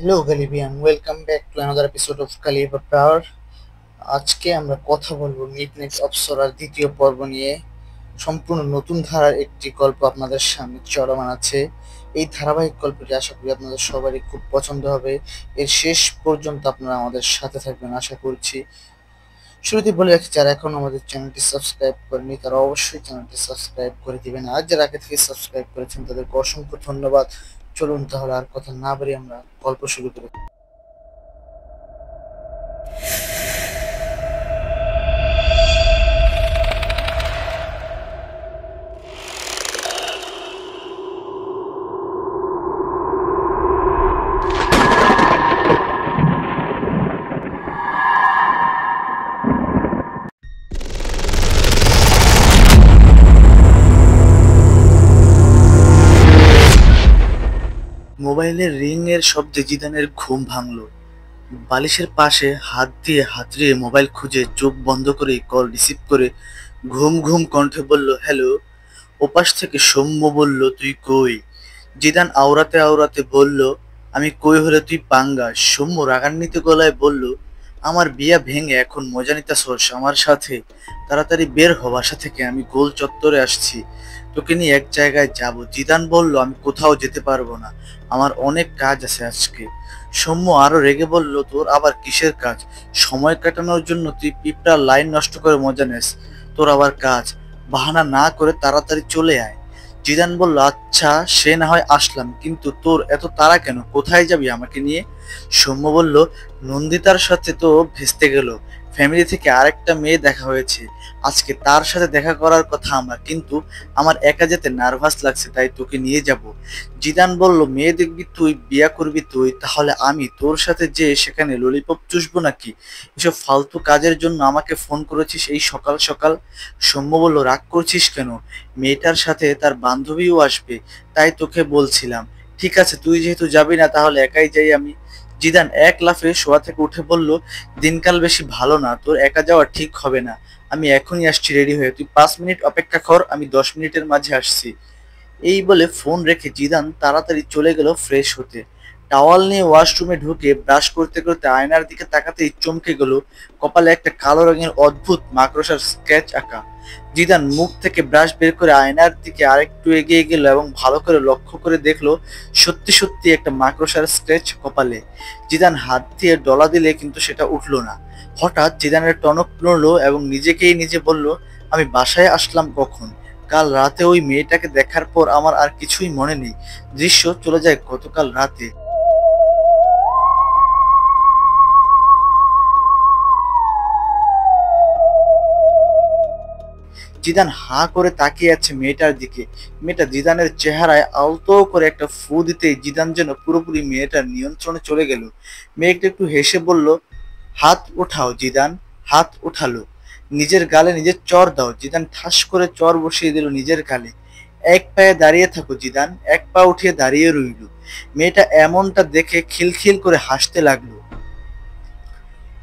Hello গালিবিয়ান, welcome back to another episode of কালিবা power. আজকে আমরা কথা বলবো মিডনাইট অপ্সরার দ্বিতীয় পর্ব নিয়ে। সম্পূর্ণ নতুন ধারার একটি গল্প আপনাদের সামনে চলমান আছে। এই ধারাবাহিক গল্পটি আশা করি আপনাদের সবারই খুব পছন্দ হবে। এর শেষ পর্যন্ত আপনারা আমাদের সাথে থাকবেন আশা করছি। শুরুতে বলে রাখি, যারা এখন আমাদের চ্যানেলটি সাবস্ক্রাইব করেনি তারা অবশ্যই চ্যানেলটি সাবস্ক্রাইব করে দিবেন, আর যারা আগে থেকে সাবস্ক্রাইব করেছেন তাদেরকে অসংখ্য ধন্যবাদ। চলুন তাহলে আর কথা না বাড়িয়ে আমরা গল্প শুরু করি। মোবাইলের রিং এর শব্দে জিদানের ঘুম ভাঙলো। বালিশের পাশে হাত দিয়ে হাতড়িয়ে মোবাইল খুঁজে চোখ বন্ধ করে কল রিসিভ করে ঘুম ঘুম কণ্ঠে বলল, হ্যালো। ওপাশ থেকে সৌম্য বলল, তুই কই? জিদান আওড়াতে আওড়াতে বলল, আমি কই হলে তুই পাঙ্গা। সৌম্য রাগান্বিত গলায় বলল, আমার বিয়া ভেঙে এখন মজা নিতাছস আমার সাথে? তাড়াতাড়ি বের হ বাসা থেকে, আমি গোল চত্বরে আসছি, তোকে নিয়ে এক জায়গায় যাব। জিদান বলল, আমি কোথাও যেতে পারবো না, আমার অনেক কাজ আছে আজকে। সৌম্য আরো রেগে বলল, তোর আবার কিসের কাজ? সময় কাটানোর জন্য তুই পিঁপড়ার লাইন নষ্ট করে মজা নেস, তোর আবার কাজ? বাহানা না করে তাড়াতাড়ি চলে আয়। জিদান বলল, আচ্ছা সে না হয় আসলাম, কিন্তু তোর এত তাড়া কেন? কোথায় যাবি আমাকে নিয়ে? সৌম্য বলল, নন্দিতার সাথে তো ভেস্তে গেল, ফ্যামিলি থেকে আরেকটা মেয়ে দেখা হয়েছে, আজকে তার সাথে দেখা করার কথা আমার, কিন্তু আমার একা যেতে নার্ভাস লাগছে, তাই তোকে নিয়ে যাব। জিদান বলল, মেয়ে দেখবি তুই, বিয়া করবি তুই, তাহলে আমি তোর সাথে যে সেখানে ললিপপ চুষবো নাকি? এসব ফালতু কাজের জন্য আমাকে ফোন করেছিস এই সকাল সকাল? সৌম্য বলল, রাগ করছিস কেন? মেয়েটার সাথে তার বান্ধবীও আসবে, তাই তোকে বলছিলাম। ঠিক আছে, তুই যেহেতু যাবি না তাহলে একাই যাই আমি। জিদান এক লাফে শোয়া থেকে উঠে বলল, দিনকাল বেশি ভালো না, তোর একা যাওয়া ঠিক হবে না, আমি এখনই আসছি রেডি হয়ে, তুই 5 মিনিট অপেক্ষা কর, আমি 10 মিনিটের মাঝে আসছি। এই বলে ফোন রেখে জিদান তাড়াতাড়ি চলে গেল ফ্রেশ হতে। টাওয়াল নিয়ে ওয়াশরুমে ঢুকে ব্রাশ করতে করতে আয়নার দিকে তাকাতেই চমকে গেল, কপালে একটা কালো রঙের অদ্ভুত মাকড়সার স্কেচ আঁকা। জিদান মুখ থেকে ব্রাশ বের করে আয়নার দিকে আরেকটু এগিয়ে গেল এবং ভালো করে লক্ষ্য করে দেখলো সত্যি সত্যি একটা মাকড়সার স্কেচ কপালে। জিদান হাত দিয়ে ডলা দিলে কিন্তু সেটা উঠলো না। হঠাৎ জিদানের টনক নড়লো এবং নিজেকেই নিজে বলল, আমি বাসায় আসলাম কখন? কাল রাতে ওই মেয়েটাকে দেখার পর আমার আর কিছুই মনে নেই। দৃশ্য চলে যায় গতকাল রাতে। জিদান হাঁ করে তাকিয়ে আছে মেয়েটার দিকে। মেয়েটা জিদানের চেহারায় আলতো করে একটা ফু দিতেই জিদান যেন পুরোপুরি মেয়েটার নিয়ন্ত্রণে চলে গেল। মেয়েটা একটু হেসে বলল, হাত ওঠাও জিদান। হাত ওঠালো। নিজের গালে নিজের চর দাও। জিদান ঠাস করে চর বসিয়ে দিল নিজের গালে। এক পায়ে দাঁড়িয়ে থাকো জিদান। এক পা উঠিয়ে দাঁড়িয়ে রইল। মেয়েটা এমনটা দেখে খিলখিল করে হাসতে লাগলো।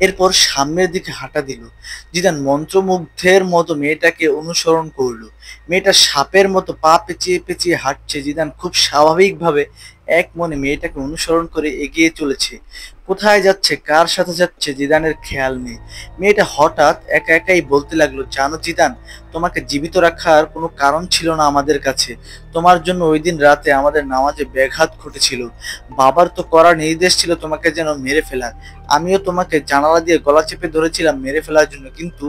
এরপর সামনের দিকে হাঁটা দিল। জিদান মন্ত্রমুগ্ধের মতো মেয়েটাকে অনুসরণ করলো। মেয়েটা সাপের মতো পা পেঁচিয়ে পেঁচিয়ে হাঁটছে। জিদান খুব স্বাভাবিকভাবে এক মনে মেয়েটাকে অনুসরণ করে এগিয়ে চলেছে। কোথায় যাচ্ছে, কার সাথে যাচ্ছে, জিদানের খেয়াল নেই। মেয়েটা হঠাৎ একা একাই বলতে লাগলো, জানো জিদান, তোমাকে জীবিত রাখার কোনো কারণ ছিল না আমাদের কাছে। তোমার জন্য ওই দিন রাতে আমাদের নামাজে ব্যাঘাত ঘটেছিল। বাবার তো করার নির্দেশ ছিল তোমাকে যেন মেরে ফেলার। আমিও তোমাকে জানালা দিয়ে গলা চেপে ধরেছিলাম মেরে ফেলার জন্য, কিন্তু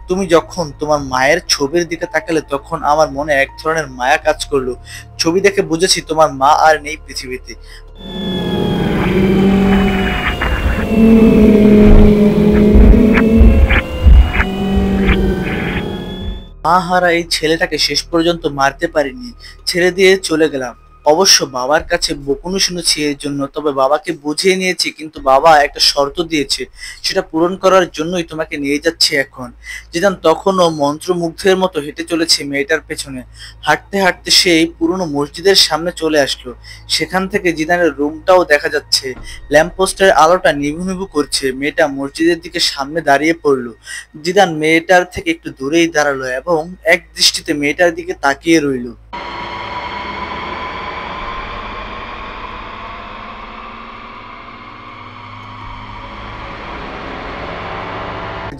তুমি যখন তোমার মায়ের ছবির দিকে তাকালে তখন আমার মনে এক ধরনের মায়া কাজ করলো। ছবি দেখে বুঝেছি তোমার মা আর নেই পৃথিবীতে। মা হারা এই ছেলেটাকে শেষ পর্যন্ত মারতে পারিনি, ছেড়ে দিয়ে চলে গেলাম। অবশ্য বাবার কাছে বকুনি শুনেছি এর জন্য, তবে বাবাকে বুঝিয়ে নিয়েছি, কিন্তু বাবা একটা শর্ত দিয়েছে, সেটা পূরণ করার জন্যই তোমাকে নিয়ে যাচ্ছি এখন। জিদান তখনও মন্ত্রমুগ্ধের মতো হেঁটে চলেছে মেয়েটার পেছনে। হাঁটতে হাঁটতে সেই পুরনো মসজিদের সামনে চলে আসলো। সেখান থেকে জিদানের রুমটাও দেখা যাচ্ছে। ল্যাম্পপোস্টের আলোটা নিভু নিভু করছে। মেয়েটা মসজিদের দিকে সামনে দাঁড়িয়ে পড়লো। জিদান মেয়েটার থেকে একটু দূরেই দাঁড়ালো এবং এক দৃষ্টিতে মেয়েটার দিকে তাকিয়ে রইল।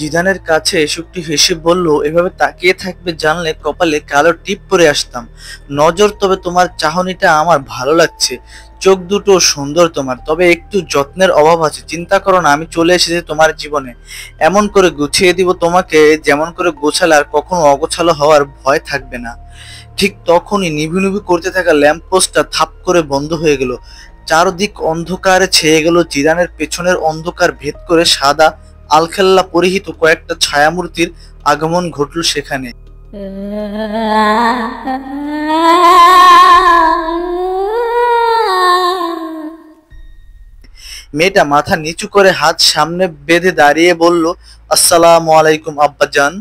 জিদানের কাছে এসবটি হেসে বলল, এভাবে তাকিয়ে থাকবে জানলে কপালে কালো টিপ পরে আসতাম। নজর, তবে তোমার চাহনিটা আমার ভালো লাগছে। চোখ দুটো সুন্দর তোমার, তবে একটু যত্নের অভাব আছে। চিন্তা করো না, আমি চলে এসেছি তোমার জীবনে। এমন করে গুছিয়ে দিব তোমাকে, যেমন করে গোছালে আর কখনো অগোছালো হওয়ার ভয় থাকবে না। ঠিক তখনই নিভু নিভু করতে থাকা ল্যাম্পপোস্টটা থাপ করে বন্ধ হয়ে গেল। চারদিক অন্ধকারে ছেয়ে গেল। জিদানের পেছনের অন্ধকার ভেদ করে সাদা আলখাল্লা পরিহিত কয়েকটা ছায়ামূর্তির আগমন ঘটল সেখানে। মেয়েটা মাথা নিচু করে হাত সামনে বেঁধে দাঁড়িয়ে বলল, আসসালামু আলাইকুম আব্বাজান।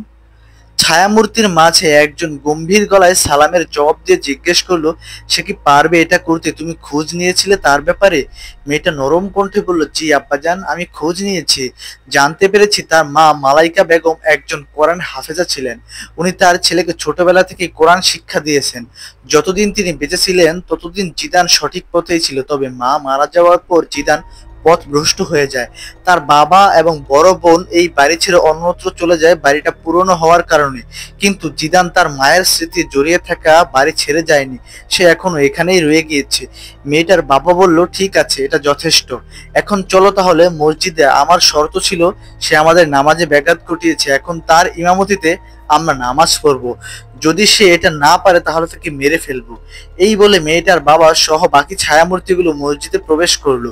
ছায়ামূর্তির মাঝে একজন গম্ভীর গলায় সালামের জবাব দিয়ে জিজ্ঞেস করলো, সে কি পারবে এটা করতে? তুমি খোঁজ নিয়েছিলে তার ব্যাপারে? মেয়েটা নরম কণ্ঠে বলল, জি আব্বাজান, আমি খোঁজ নিয়েছি। জানতে পেরেছি তার মা মালাইকা বেগম একজন কোরআন হাফেজা ছিলেন। উনি তার ছেলেকে ছোটবেলা থেকে কোরআন শিক্ষা দিয়েছেন। যতদিন তিনি বেঁচে ছিলেন ততদিন জিদান সঠিক পথেই ছিল। তবে মা মারা যাওয়ার পর জিদান পথভ্রষ্ট হয়ে যায়। তার বাবা এবং বড় বোন এই বাড়ি ছেড়ে অন্যত্র চলে যায় বাড়িটা পুরনো হওয়ার কারণে। কিন্তু জিদান তার মায়ের স্মৃতি জড়িয়ে থাকা বাড়ি ছেড়ে যায়নি, সে এখনো এখানেই রয়ে গিয়েছে। মেয়েটার বাবা বলল, ঠিক আছে, এটা যথেষ্ট। এখন চলো তাহলে মসজিদে। আমার শর্ত ছিল, সে আমাদের নামাজে ব্যাঘাত ঘটিয়েছে, এখন তার ইমামতিতে আমরা নামাজ পড়বো। যদি সে এটা না পারে তাহলে তাকে মেরে ফেলবো। এই বলে মেয়েটার বাবা সহ বাকি ছায়ামূর্তিগুলো মসজিদে প্রবেশ করলো।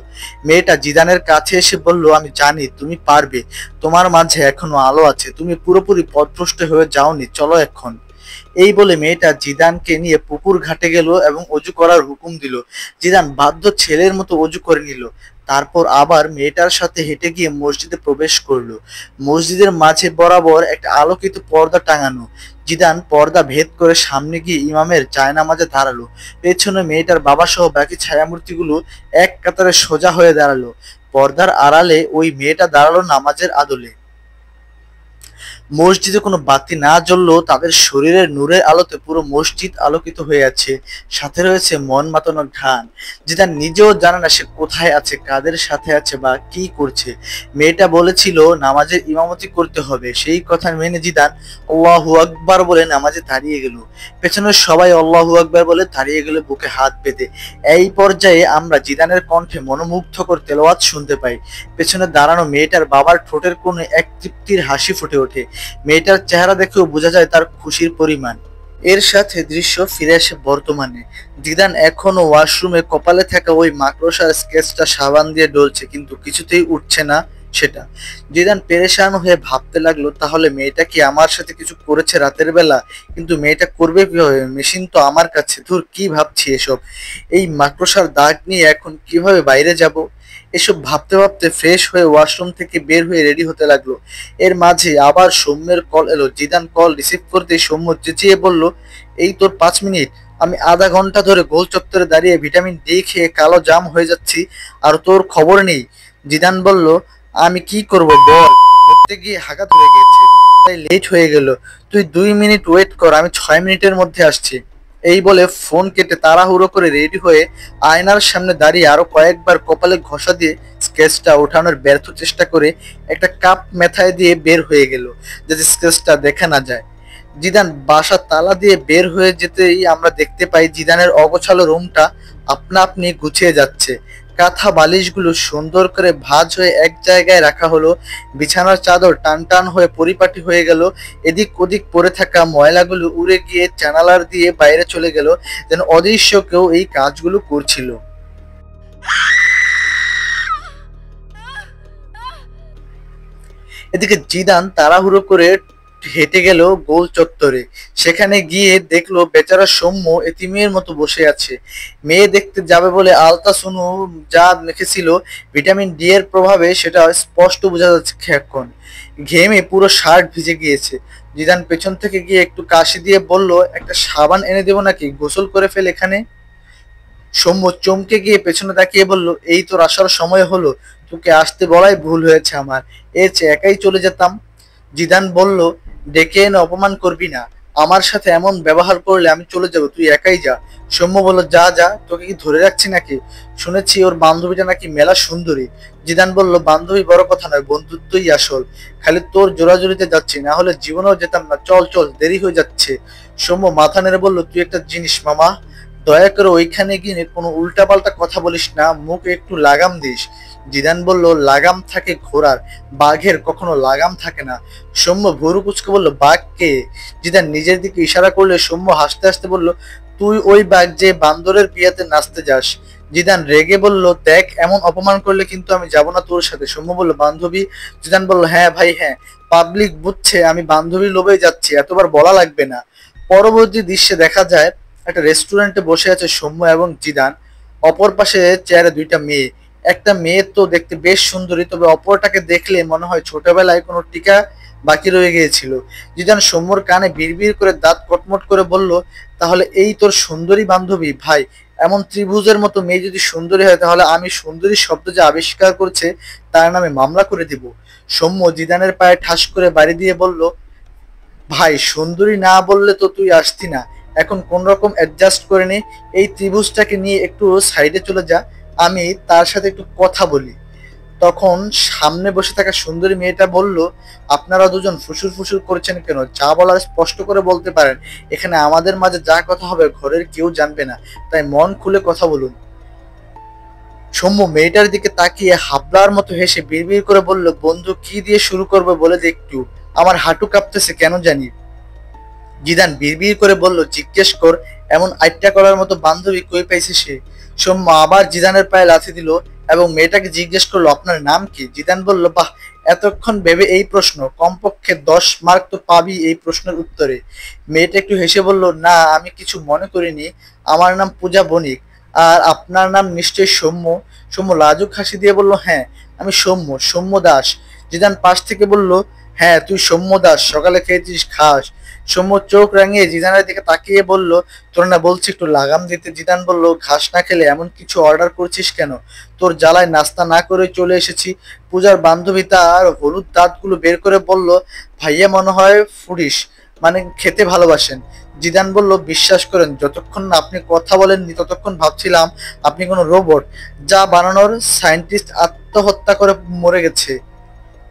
মেয়েটা জিদানের কাছে এসে বলল, আমি জানি তুমি পারবে, তোমার মাঝে এখনো আলো আছে, তুমি পুরোপুরি পথভ্রষ্ট হয়ে যাওনি, চলো এখন। এই বলে মেয়েটা জিদানকে নিয়ে পুকুর ঘাটে গেল এবং অজু করার হুকুম দিল। জিদান বাধ্য ছেলের মতো অজু করে নিল। তারপর আবার মেয়েটার সাথে হেঁটে গিয়ে মসজিদে প্রবেশ করলো। মসজিদের মাঝে বরাবর একটা আলোকিত পর্দা টাঙানো। জিদান পর্দা ভেদ করে সামনে গিয়ে ইমামের জায়নামাজে দাঁড়ালো। পেছনে মেয়েটার বাবা সহ বাকি ছায়ামূর্তিগুলো এক কাতারে সোজা হয়ে দাঁড়ালো। পর্দার আড়ালে ওই মেয়েটা দাঁড়ালো নামাজের আদলে। মসজিদে কোনো বাতি না জ্বললেও তাদের শরীরের নূরের আলোতে পুরো মসজিদ আলোকিত হয়ে আছে। সাথে রয়েছে মন মাতানো গান। যেটা নিজেও জানে না সে কোথায় আছে, কাদের সাথে আছে বা কি করছে। মেয়েটা বলেছিল নামাজের ইমামতি করতে হবে, সেই কথা মেনে জিদান আল্লাহু আকবার বলে নামাজে দাঁড়িয়ে গেল। পেছনের সবাই আল্লাহু আকবার বলে দাঁড়িয়ে গেল বুকে হাত বেঁধে। এই পর্যায়ে আমরা জিদানের কণ্ঠে মনোমুগ্ধকর তেলাওয়াত শুনতে পাই। পেছনে দাঁড়ানো মেয়েটার বাবার ঠোঁটের কোণে এক তৃপ্তির হাসি ফুটে ওঠে। মেয়েটার চেহারা দেখেও বোঝা যায় তার খুশির পরিমাণ। এর সাথে দৃশ্য ফিরে আসে বর্তমানে। জিদান এখনো ওয়াশরুমে কপালে থাকা ওই মাকড়সার স্কেচটা সাবান দিয়ে ডলছে, কিন্তু কিছুতেই উঠছে না সেটা। জিদান পেরেশান হয়ে ভাবতে লাগলো, তাহলে মেয়েটা কি আমার সাথে কিছু করেছে রাতের বেলা? কিন্তু মেয়েটা করবে কিভাবে? মেশিন তো আমার কাছে। ধুর, কি ভাবছি এসব! এই মাকড়সার দাগ নিয়ে এখন কিভাবে বাইরে যাব? এসব ভাবতে ভাবতে ফ্রেশ হয়ে ওয়াশরুম থেকে বের হয়ে রেডি হতে লাগলো। এর মাঝে আবার সৌম্যের কল এলো। জিদান কল রিসিভ করতেই সৌম্য চেঁচিয়ে বলল, এই তোর 5 মিনিট? আমি আধা ঘন্টা ধরে গোল চত্বরে দাঁড়িয়ে ভিটামিন ডি খেয়ে কালো জাম হয়ে যাচ্ছি, আর তোর খবর নেই। জিদান বলল, আমি কি করব বল? মরতে গিয়ে হাগা ধরে গেছে, তাই লেট হয়ে গেল। তুই 2 মিনিট ওয়েট কর, আমি 6 মিনিটের মধ্যে আসছি। এই বলে ফোন কেটে তাড়াহুড়ো করে রেডি হয়ে আয়নার সামনে দাঁড়িয়ে আরো কয়েকবার কপালে ঘষা দিয়ে স্কেচটা ওঠানোর ব্যর্থ চেষ্টা করে একটা কাপ মাথায় দিয়ে বের হয়ে গেল, যাতে স্কেচটা দেখা না যায়। জিদান বাসা তালা দিয়ে বের হয়ে যেতেই আমরা দেখতে পাই জিদানের অগোছালো রুমটা আপনা আপনি গুছিয়ে যাচ্ছে। কাঁথা বালিশগুলো সুন্দর করে ভাঁজ হয়ে এক জায়গায় রাখা হলো। বিছানার চাদর টান টান হয়ে পরিপাটি হয়ে গেল। এদিক ওদিক পড়ে থাকা ময়লাগুলো উড়ে গিয়ে জানালার দিয়ে বাইরে চলে গেল, যেন অদৃশ্য কেউ এই কাজগুলো করছিল। এদিকে জিদান তাড়াহুড়ো করে হেঁটে গেল গোল চত্বরে। সেখানে গিয়ে দেখলো বেচারা সৌম্য এতিমের মতো বসে আছে। মেয়ে দেখতে যাবে বলে আলতা সোনু যা মেখেছিল ভিটামিন ডি এর প্রভাবে সেটা স্পষ্ট বোঝা যাচ্ছে এখন। ঘেমে পুরো শার্ট ভিজে গিয়েছে। জিদান পেছন থেকে গিয়ে একটু কাশি দিয়ে বলল, একটা সাবান এনে দেবো নাকি? গোসল করে ফেল এখানে। সৌম্য চমকে গিয়ে পেছনে তাকিয়ে বলল, এই তোর আসার সময় হলো? তোকে আসতে বলাই ভুল হয়েছে আমার, এর চেয়ে একাই চলে যেতাম। জিদান বলল, ডেকে এনে অপমান করবি না, আমার সাথে এমন ব্যবহার করলে আমি চলে যাব, তুই একাই যা। সৌম্য বলল, যা যা, তোকে কি ধরে রাখছি নাকি? শুনেছি ওর বান্ধবীটা নাকি মেলা সুন্দরী। জিদান বলল, বান্ধবী বড় কথা নয়, বন্ধুত্বই আসল। খালি তোর জোরাজুরিতে যাচ্ছি, না হলে জীবনেও যেতাম না। চল চল, দেরি হয়ে যাচ্ছে। সৌম্য মাথা নেড়ে বলল, তুই একটা জিনিস মামা, দয়া করে ওইখানে গিয়ে কোনো উল্টাপাল্টা কথা বলিস না, মুখে একটু লাগাম দিস। জিদান বলল, লাগাম থাকে ঘোড়ার, বাঘের কখনো লাগাম থাকে না। সৌম্য ভুরু কুচকে বলল, বাঘ কে? জিদান নিজের দিকে ইশারা করলে সৌম্য হাসতে হাসতে বলল, তুই ওই বাঘ যে বান্দরের বিয়েতে নাচতে যাস। জিদান রেগে বলল, দেখ এমন অপমান করলে কিন্তু আমি যাব না তোর সাথে। সৌম্য বলল, বান্ধবী? জিদান বলল, হ্যাঁ ভাই হ্যাঁ, পাবলিক বুঝছে আমি বান্ধবীর লোভে যাচ্ছি, এতবার বলা লাগবে না। পরবর্তী দৃশ্যে দেখা যায় একটা রেস্টুরেন্টে বসে আছে সৌম্য এবং জিদান। অপর পাশে চেয়ারে দুইটা মেয়ে। একটা মেয়ে তো দেখতে বেশ সুন্দরী, তবে অপরটাকে দেখলে মনে হয় ছোটবেলায় কোনো টিকা বাকি রয়ে গিয়েছিল। জিদান সৌম্যর কানে বিড়বিড় করে দাঁত কটমট করে বলল, তাহলে এই তোর সুন্দরী বান্ধবী? ভাই, এমন ত্রিভুজের মতো মেয়ে যদি সুন্দরী হয়, তাহলে আমি সুন্দরী শব্দ যে আবিষ্কার করছে তার নামে মামলা করে দিব। সৌম্য জিদানের পায়ে ঠাস করে বাড়ি দিয়ে বলল, ভাই সুন্দরী না বললে তো তুই আসতি না, এখন কোন রকম অ্যাডজাস্ট করে নে। এই ত্রিভুজটাকে নিয়ে একটু সাইডে চলে যা, আমি তার সাথে একটু কথা বলি। তখন সামনে বসে থাকা সুন্দরী মেয়েটা বলল, আপনারা দুজন ফুসুর ফুসুর করছেন কেন? যা বলার স্পষ্ট করে বলতে পারেন, এখানে আমাদের মাঝে যা কথা হবে ঘরের কেউ জানবে না, তাই মন খুলে কথা বলুন। সৌম্য মেয়েটার দিকে তাকিয়ে হাবলার মতো হেসে বিড়বিড় করে বলল, বন্ধু কি দিয়ে শুরু করবে বলে দে একটু, আমার হাঁটু কাঁপতেছে কেন জানি। জিদান বিড়বিড় করে বলল, জিজ্ঞেস কর, এমন আইট্টা করার মতো বান্ধবী কই পাইছে সে? সৌম্য আবার জিদানের পায়ে লাথি দিল এবং মেয়েটাকে জিজ্ঞেস করলো, আপনার নাম কি? জিদান বলল, বাহ, এতক্ষণ ভেবে এই প্রশ্ন, কমপক্ষে 10 মার্ক তো পাবি এই প্রশ্নের উত্তরে। মেয়েটা একটু হেসে বলল, না আমি কিছু মনে করিনি, আমার নাম পূজা বণিক। আর আপনার নাম নিশ্চয়ই সৌম্য? সৌম্য লাজুক হাসি দিয়ে বলল, হ্যাঁ আমি সৌম্য, সৌম্য দাস। জিদান পাশ থেকে বলল, হ্যাঁ তুই সৌম্য দাস, সকালে খেয়েছিস, খাস? সৌম্য চোখ রাঙিয়ে জিদানের দিকে তাকিয়ে বলল, তোর না বলছি একটু লাগাম দিতে। জিদান বলল, ঘাস না খেলে এমন কিছু অর্ডার করছিস কেন? তোর জ্বালায় নাস্তা না করে চলে এসেছি। পূজার বান্ধবী তার হলুদ দাঁতগুলো বের করে বলল, ভাইয়া মনে হয় ফুডিশ, মানে খেতে ভালোবাসেন। জিদান বলল, বিশ্বাস করেন যতক্ষণ না আপনি কথা বলেননি ততক্ষণ ভাবছিলাম আপনি কোনো রোবট, যা বানানোর সায়েন্টিস্ট আত্মহত্যা করে মরে গেছে।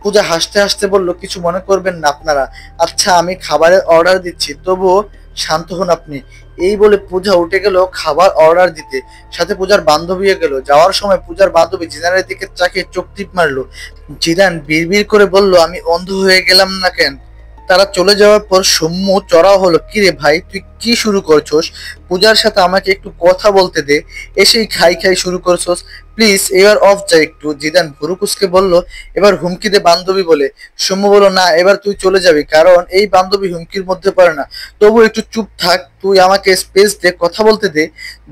পূজা হাসতে হাসতে বলল, কিছু মনে করবেন না আপনারা, আচ্ছা আমি খাবারের অর্ডার দিচ্ছি, তবুও শান্ত হন আপনি। এই বলে পূজা উঠে গেল খাবার অর্ডার দিতে, সাথে পূজার বান্ধবীও গেল। যাওয়ার সময় পূজার বান্ধবী জিদানের দিকে চাকিয়ে চোখ টিপ মারলো। জিদান বিড়বিড় করে বলল, আমি অন্ধ হয়ে গেলাম না কেন? তারা চলে যাওয়ার পর সৌম্য চড়াও হলো, কিরে ভাই তুই কি শুরু করছস? পূজার সাথে আমাকে একটু কথা বলতে দে, এসেই খাই খাই শুরু করছস, প্লিজ এবার অফ যা একটু। জিদান ভুরু কুচকে বলল, এবার হুমকি দে বান্ধবী বলে। সৌম্য বলল, না এবার তুই চলে যাবি, কারণ এই বান্ধবী হুমকির মধ্যে পড়ে না। তবু একটু চুপ থাক, তুই আমাকে স্পেস দে, কথা বলতে দে।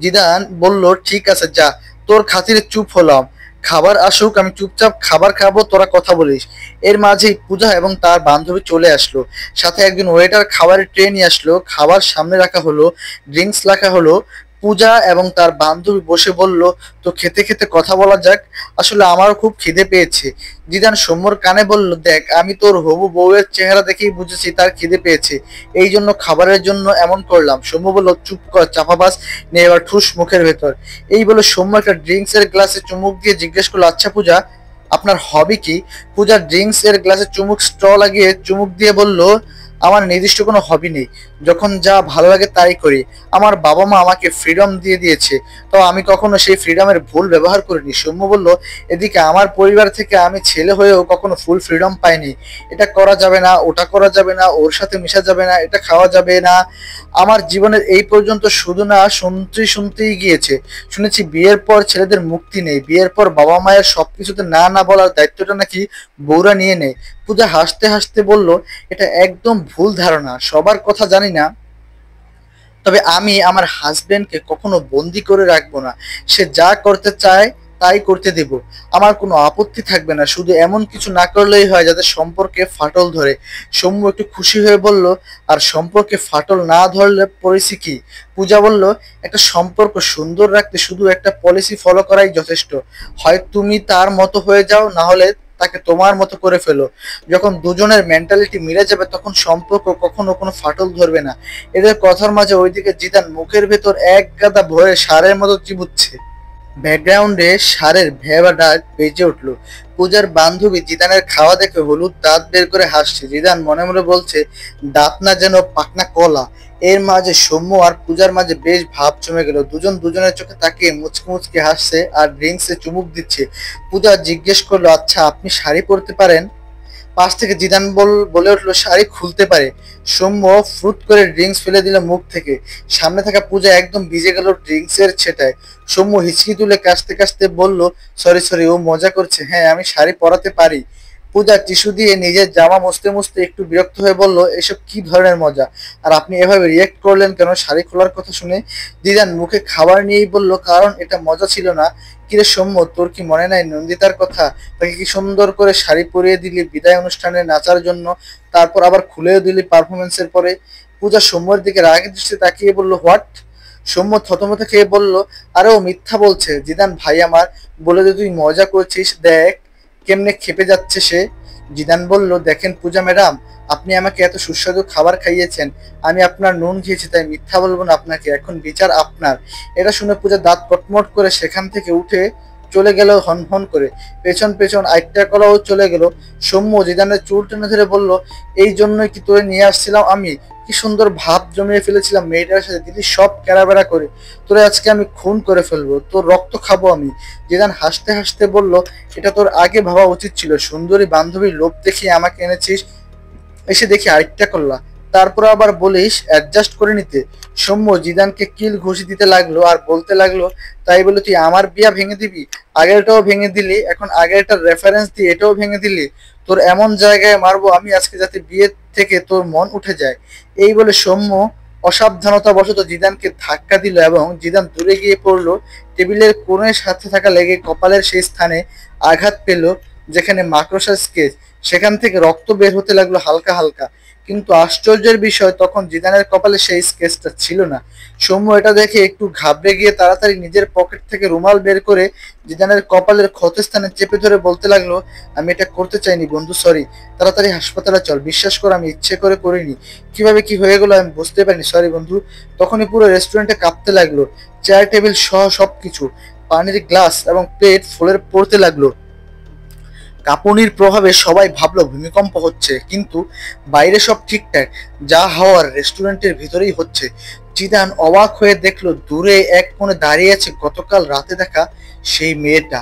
জিদান বলল, ঠিক আছে যা, তোর খাতিরে চুপ হলাম, খাবার আসুক, আমি চুপচাপ খাবার খাবো, তোরা কথা বলিস। এর মাঝেই পূজা এবং তার বান্ধবী চলে আসলো, সাথে একজন ওয়েটার খাবারের ট্রে নিয়ে আসলো। খাবার সামনে রাখা হলো, ড্রিঙ্কস রাখা হলো। পূজা এবং তার বান্ধবী বসে বলল, তো খেতে খেতে কথা বলা যাক, আসলে আমারও খুব খিদে পেয়েছে। জিদান সৌম্যর কানে বলল, দেখ আমি তোর হবু বউয়ের চেহারা দেখেই বুঝেছি তার খিদে পেয়েছে, এই জন্য খাবারের জন্য এমন করলাম। সৌম্য বলল, চুপ কর চাপাবাজ, নিয়ে এবার ঠুস মুখের ভেতর। এই বলে সৌম্য একটা ড্রিঙ্কস এর গ্লাসে চুমুক দিয়ে জিজ্ঞেস করলো, আচ্ছা পূজা আপনার হবি কি? পূজা ড্রিঙ্কস এর গ্লাসে চুমুক স্ট্র লাগিয়ে চুমুক দিয়ে বলল, আমার নির্দিষ্ট কোনো হবি নেই, যখন যা ভালো লাগে তাই করি। আমার বাবা মা আমাকে ফ্রিডম দিয়ে দিয়েছে, তো আমি কখনো সেই ফ্রিডমের ভুল ব্যবহার করিনি। সৌম্য বলল, এদিকে আমার পরিবার থেকে আমি ছেলে হয়েও কখনো ফুল ফ্রিডম পাইনি, এটা করা যাবে না, ওটা করা যাবে না, ওর সাথে মিশা যাবে না, এটা খাওয়া যাবে না। আমার জীবনের এই পর্যন্ত শুধু না শুনতেই গিয়েছে। শুনেছি বিয়ের পর ছেলেদের মুক্তি নেই, বিয়ের পর বাবা মায়ের সবকিছুতে না না বলার দায়িত্বটা নাকি বউরা নিয়ে নেয়। পূজা হাসতে হাসতে বলল, এটা একদম ভুল ধারণা, সবার কথা জানি না, তবে আমি আমার হাজবেন্ডকে কখনো বন্দি করে রাখবো না, সে যা করতে চায় তাই করতে দেব, আমার কোনো আপত্তি থাকবে না, শুধু এমন কিছু না করলেই হয় যাতে সম্পর্কে ফাটল ধরে। সৌম্য একটু খুশি হয়ে বলল, আর সম্পর্কে ফাটল না ধরলে পলিসি কি? পূজা বলল, একটা সম্পর্ক সুন্দর রাখতে শুধু একটা পলিসি ফলো করাই যথেষ্ট, হয় তুমি তার মতো হয়ে যাও, না হলে তাকে তোমার মতো করে ফেলো। যখন দুজনের মেন্টালিটি মিলে যাবে তখন সম্পর্ক কখনো কোনো ফাটল ধরবে না। এদের কথার মাঝে ওইদিকে জিদান মুখের ভেতর এক গাদা ভয়ে ষাঁড়ের মতো চিবুচ্ছে। ব্যাকগ্রাউন্ডে ষাঁড়ের ভেবা ডাক বেজে উঠল। পূজার বান্ধবী জিদানের খাওয়া দেখে হলুদ দাঁত বের করে হাসছে। জিদান মনে মনে বলছে, দাঁত না যেন পাকনা কলা। এর মাঝে সৌম্য আর পূজার মাঝে বেশ ভাব জমে গেল। দুজন দুজনের চোখে তাকিয়ে মুচকি মুচকি হাসছে আর ড্রিঙ্কসে চুমুক দিচ্ছে। পূজা জিজ্ঞেস করলো, আচ্ছা আপনি শাড়ি পরতে পারেন? পাশ থেকে জিদান বলে উঠলো, শাড়ি খুলতে পারে। সৌম্য ফ্রুট করে ড্রিঙ্কস ফেলে দিল মুখ থেকে। সামনে থাকা পূজা একদম ভিজে গেল ড্রিঙ্কসের ছেটায়। সৌম্য হিচকি তুলে কাশতে কাশতে বলল, সরি সরি, ও মজা করছে, হ্যাঁ আমি শাড়ি পরাতে পারি। পূজা টিস্যু দিয়ে নিজের জামা মুছতে মুছতে একটু বিরক্ত হয়ে বলল, এসব কি ধরনের মজা, আর আপনি এভাবে রিয়েক্ট করলেন কেন শাড়ি খোলার কথা শুনে? জিদান মুখে খাবার নিয়েই বলল, কারণ এটা মজা ছিল না। কিরে সৌম্য, তোর কি মনে নাই নন্দিতার কথা? তাকে কি সুন্দর করে শাড়ি পরিয়ে দিলি বিদায় অনুষ্ঠানে নাচার জন্য, তারপর আবার খুলেও দিলি পারফরমেন্সের পরে। পূজা সৌম্যের দিকে রাগের দৃষ্টিতে তাকিয়ে বলল, হোয়াট? সৌম্য থতমত খেয়ে বলল, আরে ও মিথ্যা বলছে। জিদান ভাই আমার, বলে যে তুই মজা করছিস, দেখ কেমনে খেপে যাচ্ছে সে। জিদান বলল, দেখেন পূজা ম্যাডাম, আপনি আমাকে এত সুস্বাদু খাবার খাইয়েছেন, আমি আপনার নুন খেয়েছি, তাই মিথ্যা বলবো না আপনাকে, এখন বিচার আপনার। এটা শুনে পূজা দাঁত কটমট করে সেখান থেকে উঠে চলে গেল হন হন করে। পেছন পেছন আইটটা কলাও চলে গেল। সৌম্য জিদানের চুল টেনে ধরে বলল, এই জন্যই কি তোরে নিয়ে আসছিলাম আমি? কি সুন্দর ভাব জমিয়ে ফেলেছিলাম মেয়েটার সাথে, দিদি সব কেরাবেরা করে। তোরে আজকে আমি খুন করে ফেলবো, তোর রক্ত খাবো আমি। জিদান হাসতে হাসতে বলল, এটা তোর আগে ভাবা উচিত ছিল, সুন্দরী বান্ধবীর লোভ দেখিয়ে আমাকে এনেছিস, এসে দেখি আরেকটা করলা, তারপর আবার বলিস অ্যাডজাস্ট করে নিতে। সৌম্য জিদানকে কিল ঘুষি দিতে লাগলো আর বলতে লাগলো, তাই বলে তুই আমার বিয়া ভেঙে দিবি? আগেরটাও ভেঙে দিলি, এখন আগেরটার রেফারেন্স দিয়ে এটাও ভেঙে দিলি। তোর এমন জায়গায় মারবো আমি আজকে যাতে বিয়ে থেকে তোর মন উঠে যায়। এই বলে সৌম্য অসাবধানতা বশত জিদানকে ধাক্কা দিল এবং জিদান দূরে গিয়ে পড়লো। টেবিলের কোণের সাথে থাকা লেগে কপালের সেই স্থানে আঘাত পেল যেখানে মাকড়সার স্কেচ, সেখান থেকে রক্ত বের হতে লাগলো হালকা হালকা। কিন্তু আশ্চর্যের বিষয়, তখন জিদানের কপালে সেই স্কেচটা ছিল না। সৌম্য এটা দেখে একটু ঘাবড়ে গিয়ে তাড়াতাড়ি নিজের পকেট থেকে রুমাল বের করে জিদানের কপালের ক্ষতস্থানে চেপে ধরে বলতে লাগলো, আমি এটা করতে চাইনি বন্ধু, সরি, তাড়াতাড়ি হাসপাতালে চল, বিশ্বাস কর আমি ইচ্ছে করে করিনি, কিভাবে কি হয়ে গেলো আমি বুঝতে পারিনি, সরি বন্ধু। তখনই পুরো রেস্টুরেন্টে কাঁপতে লাগলো। চেয়ার টেবিল সহ সবকিছু, পানির গ্লাস এবং প্লেট ফুলের পড়তে লাগলো। কাঁপুনির প্রভাবে সবাই ভাবলো ভূমিকম্প হচ্ছে, কিন্তু বাইরে সব ঠিকঠাক, যা হওয়ার রেস্টুরেন্টের ভিতরেই হচ্ছে। জিদান অবাক হয়ে দেখলো দূরে এক কোণে দাঁড়িয়ে আছে গতকাল রাতে দেখা সেই মেয়েটা।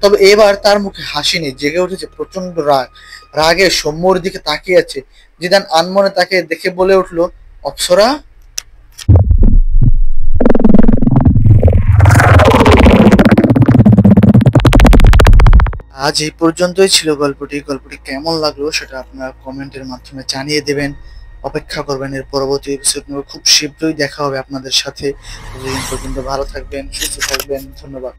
তবে এবার তার মুখে হাসি নেই, জেগে উঠেছে প্রচন্ড রাগ। রাগে সৌম্যর দিকে তাকিয়ে আছে। জিদান আনমনে তাকে দেখে বলে উঠলো, অপ্সরা। আজ এই পর্যন্তই ছিল গল্পটি। গল্পটি কেমন লাগলো সেটা আপনারা কমেন্টের মাধ্যমে জানিয়ে দেবেন। অপেক্ষা করবেন এর পরবর্তী এপিসোড নিয়ে, খুব শীঘ্রই দেখা হবে আপনাদের সাথে। ততদিন পর্যন্ত ভালো থাকবেন, সুস্থ থাকবেন, ধন্যবাদ।